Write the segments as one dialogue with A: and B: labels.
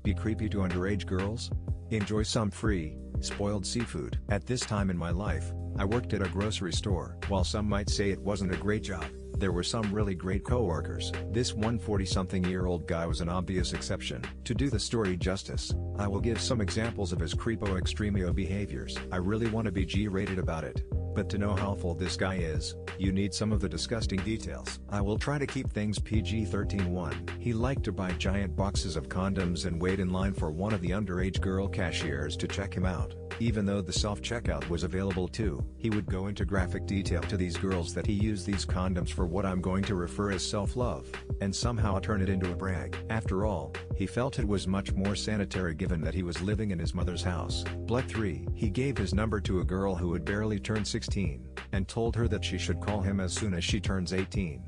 A: Be creepy to underage girls? Enjoy some free, spoiled seafood. At this time in my life, I worked at a grocery store. While some might say it wasn't a great job, there were some really great co-workers. This 140-something-year-old guy was an obvious exception. To do the story justice, I will give some examples of his creepo extremio behaviors. I really want to be G-rated about it, but to know how full this guy is, you need some of the disgusting details. I will try to keep things PG-13. He liked to buy giant boxes of condoms and wait in line for one of the underage girl cashiers to check him out. Even though the self-checkout was available too, he would go into graphic detail to these girls that he used these condoms for what I'm going to refer as self-love, and somehow turn it into a brag. After all, he felt it was much more sanitary given that he was living in his mother's house. Black 3. He gave his number to a girl who had barely turned 16, and told her that she should call him as soon as she turns 18.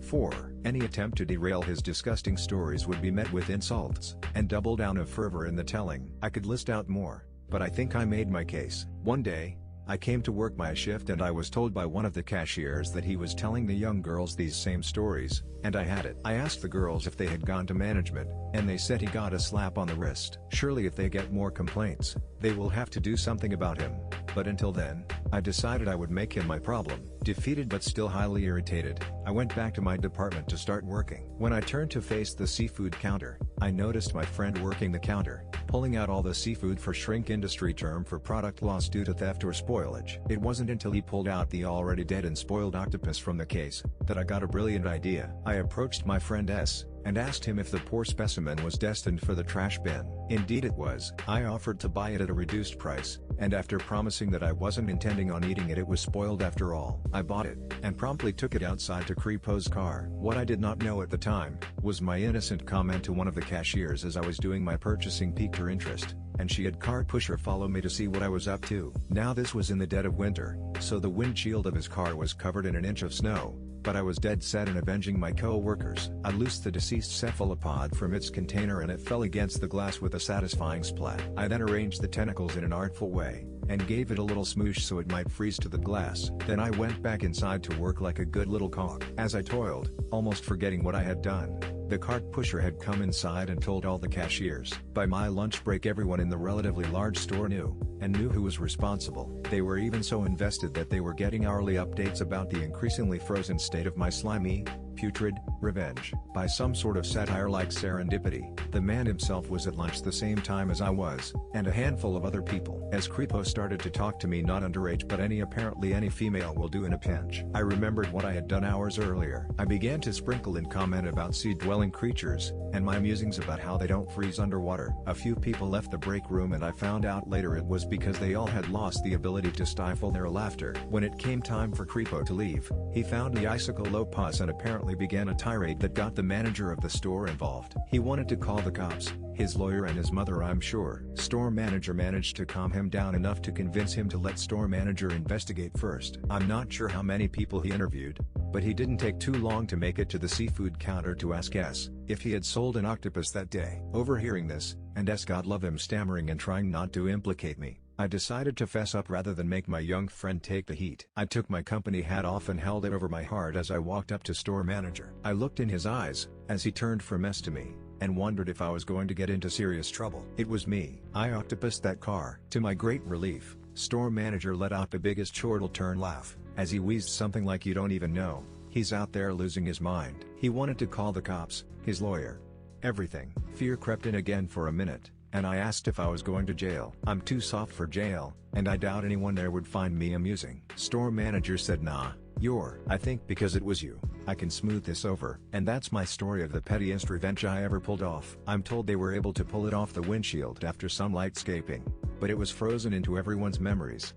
A: 4. Any attempt to derail his disgusting stories would be met with insults, and double down of fervor in the telling. I could list out more, but I think I made my case. One day, I came to work my shift and I was told by one of the cashiers that he was telling the young girls these same stories, and I had it. I asked the girls if they had gone to management, and they said he got a slap on the wrist. Surely if they get more complaints, they will have to do something about him, but until then, I decided I would make him my problem. Defeated but still highly irritated, I went back to my department to start working. When I turned to face the seafood counter, I noticed my friend working the counter, pulling out all the seafood for shrink, industry term for product loss due to theft or spoilage. It wasn't until he pulled out the already dead and spoiled octopus from the case, that I got a brilliant idea. I approached my friend S, and asked him if the poor specimen was destined for the trash bin. Indeed it was. I offered to buy it at a reduced price, and after promising that I wasn't intending on eating it was spoiled after all. I bought it, and promptly took it outside to Creepo's car. What I did not know at the time, was my innocent comment to one of the cashiers as I was doing my purchasing piqued her interest, and she had cart pusher follow me to see what I was up to. Now this was in the dead of winter, so the windshield of his car was covered in an inch of snow, but I was dead set on avenging my co-workers. I loosed the deceased cephalopod from its container and it fell against the glass with a satisfying splat. I then arranged the tentacles in an artful way, and gave it a little smoosh so it might freeze to the glass. Then I went back inside to work like a good little cock. As I toiled, almost forgetting what I had done, the cart pusher had come inside and told all the cashiers. By my lunch break everyone in the relatively large store knew who was responsible. They were even so invested that they were getting hourly updates about the increasingly frozen state of my slimy, putrid, revenge. By some sort of satire-like serendipity, the man himself was at lunch the same time as I was, and a handful of other people. As Creepo started to talk to me, not underage but apparently any female will do in a pinch, I remembered what I had done hours earlier. I began to sprinkle in comment about sea-dwelling creatures, and my musings about how they don't freeze underwater. A few people left the break room and I found out later it was because they all had lost the ability to stifle their laughter. When it came time for Creepo to leave, he found the icicle low pus and apparently began a tirade that got the manager of the store involved. He wanted to call the cops, his lawyer and his mother I'm sure. Store manager managed to calm him down enough to convince him to let store manager investigate first. I'm not sure how many people he interviewed, but he didn't take too long to make it to the seafood counter to ask S if he had sold an octopus that day. Overhearing this, and S, God love him, stammering and trying not to implicate me, I decided to fess up rather than make my young friend take the heat. I took my company hat off and held it over my heart as I walked up to store manager. I looked in his eyes, as he turned from S to me, and wondered if I was going to get into serious trouble. It was me. I octopused that car. To my great relief, store manager let out the biggest chortle turn laugh, as he wheezed something like, "You don't even know, he's out there losing his mind." He wanted to call the cops, his lawyer. Everything. Fear crept in again for a minute, and I asked if I was going to jail. I'm too soft for jail, and I doubt anyone there would find me amusing. Store manager said, "Nah, I think because it was you, I can smooth this over." And that's my story of the pettiest revenge I ever pulled off. I'm told they were able to pull it off the windshield after some lightscaping, but it was frozen into everyone's memories.